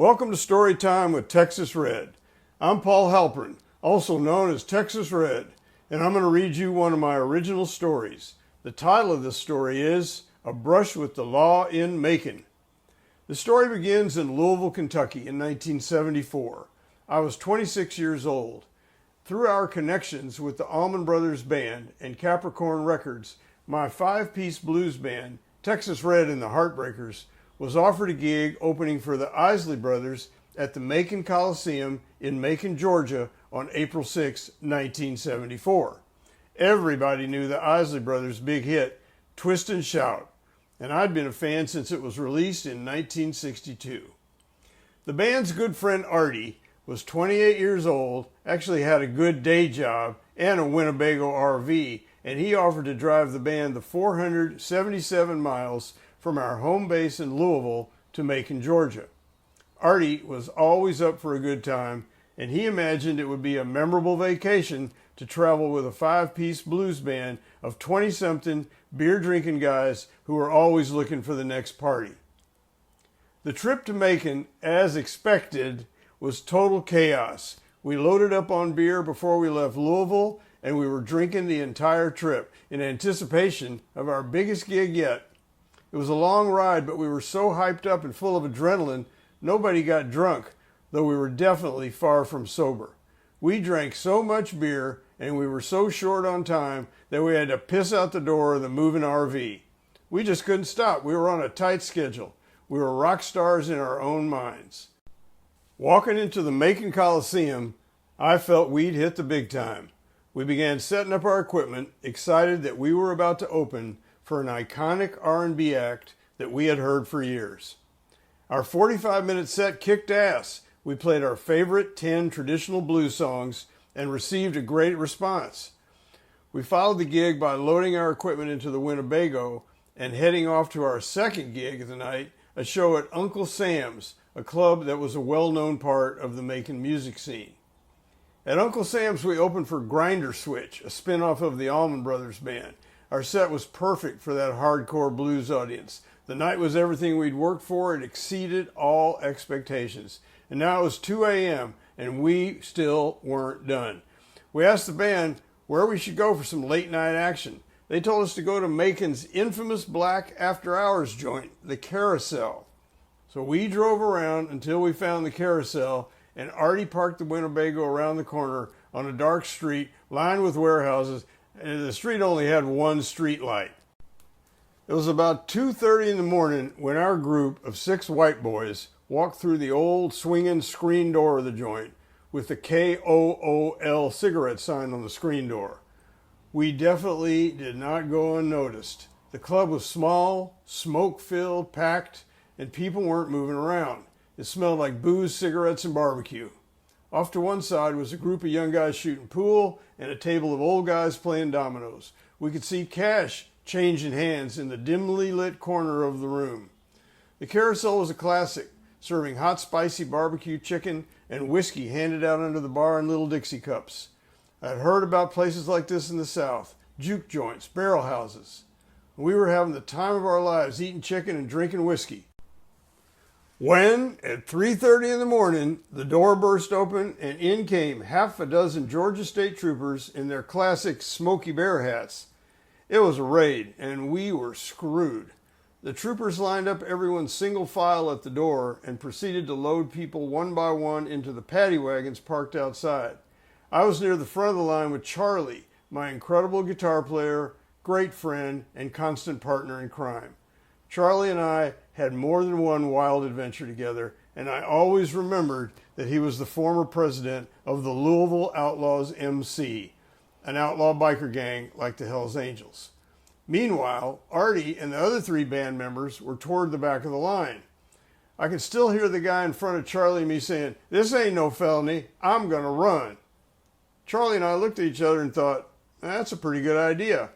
Welcome to Story Time with Texas Red. I'm Paul Halpern, also known as Texas Red, and I'm going to read you one of my original stories. The title of this story is A Brush with the Law in Macon. The story begins in Louisville, Kentucky in 1974. I was 26 years old. Through our connections with the Allman Brothers Band and Capricorn Records, my five-piece blues band, Texas Red and the Heartbreakers, was offered a gig opening for the Isley Brothers at the Macon Coliseum in Macon, Georgia on April 6, 1974. Everybody knew the Isley Brothers' big hit, Twist and Shout, and I'd been a fan since it was released in 1962. The band's good friend Artie was 28 years old, actually had a good day job and a Winnebago RV, and he offered to drive the band the 477 miles from our home base in Louisville to Macon, Georgia. Artie was always up for a good time, and he imagined it would be a memorable vacation to travel with a five-piece blues band of 20-something beer-drinking guys who were always looking for the next party. The trip to Macon, as expected, was total chaos. We loaded up on beer before we left Louisville, and we were drinking the entire trip in anticipation of our biggest gig yet. It was a long ride, but we were so hyped up and full of adrenaline, nobody got drunk, though we were definitely far from sober. We drank so much beer, and we were so short on time that we had to piss out the door of the moving RV. We just couldn't stop. We were on a tight schedule. We were rock stars in our own minds. Walking into the Macon Coliseum, I felt we'd hit the big time. We began setting up our equipment, excited that we were about to open for an iconic R&B act that we had heard for years. Our 45-minute set kicked ass. We played our favorite 10 traditional blues songs and received a great response. We followed the gig by loading our equipment into the Winnebago and heading off to our second gig of the night, a show at Uncle Sam's, a club that was a well-known part of the Macon music scene. At Uncle Sam's, we opened for Grinder Switch, a spin-off of the Allman Brothers Band. Our set was perfect for that hardcore blues audience. The night was everything we'd worked for. It exceeded all expectations. And now it was 2 a.m., and we still weren't done. We asked the band where we should go for some late-night action. They told us to go to Macon's infamous black after-hours joint, the Carousel. So we drove around until we found the Carousel, and Artie parked the Winnebago around the corner on a dark street lined with warehouses, and the street only had one street light. It was about 2:30 in the morning when our group of 6 white boys walked through the old swinging screen door of the joint with the KOOL cigarette sign on the screen door. We definitely did not go unnoticed. The club was small, smoke-filled, packed, and people weren't moving around. It smelled like booze, cigarettes, and barbecue. Off to one side was a group of young guys shooting pool and a table of old guys playing dominoes. We could see cash changing hands in the dimly lit corner of the room. The Carousel was a classic, serving hot, spicy barbecue chicken and whiskey handed out under the bar in little Dixie cups. I'd heard about places like this in the South, juke joints, barrel houses. We were having the time of our lives eating chicken and drinking whiskey. When, at 3:30 in the morning, the door burst open and in came half a dozen Georgia State Troopers in their classic Smokey Bear hats. It was a raid, and we were screwed. The troopers lined up everyone single file at the door and proceeded to load people one by one into the paddy wagons parked outside. I was near the front of the line with Charlie, my incredible guitar player, great friend, and constant partner in crime. Charlie and I had more than one wild adventure together, and I always remembered that he was the former president of the Louisville Outlaws MC, an outlaw biker gang like the Hells Angels. Meanwhile, Artie and the other 3 band members were toward the back of the line. I can still hear the guy in front of Charlie and me saying, "This ain't no felony, I'm gonna run." Charlie and I looked at each other and thought, that's a pretty good idea.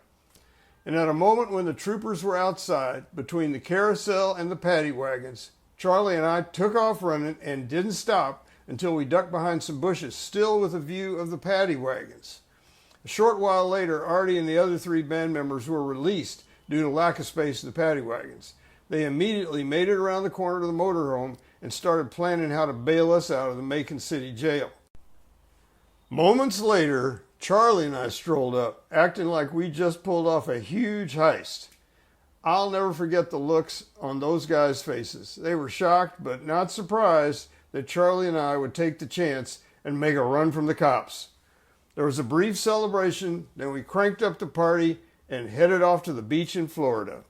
And at a moment when the troopers were outside, between the Carousel and the paddy wagons, Charlie and I took off running and didn't stop until we ducked behind some bushes, still with a view of the paddy wagons. A short while later, Artie and the other 3 band members were released due to lack of space in the paddy wagons. They immediately made it around the corner to the motorhome and started planning how to bail us out of the Macon City jail. Moments later, Charlie and I strolled up, acting like we just pulled off a huge heist. I'll never forget the looks on those guys' faces. They were shocked but not surprised that Charlie and I would take the chance and make a run from the cops. There was a brief celebration, then we cranked up the party and headed off to the beach in Florida.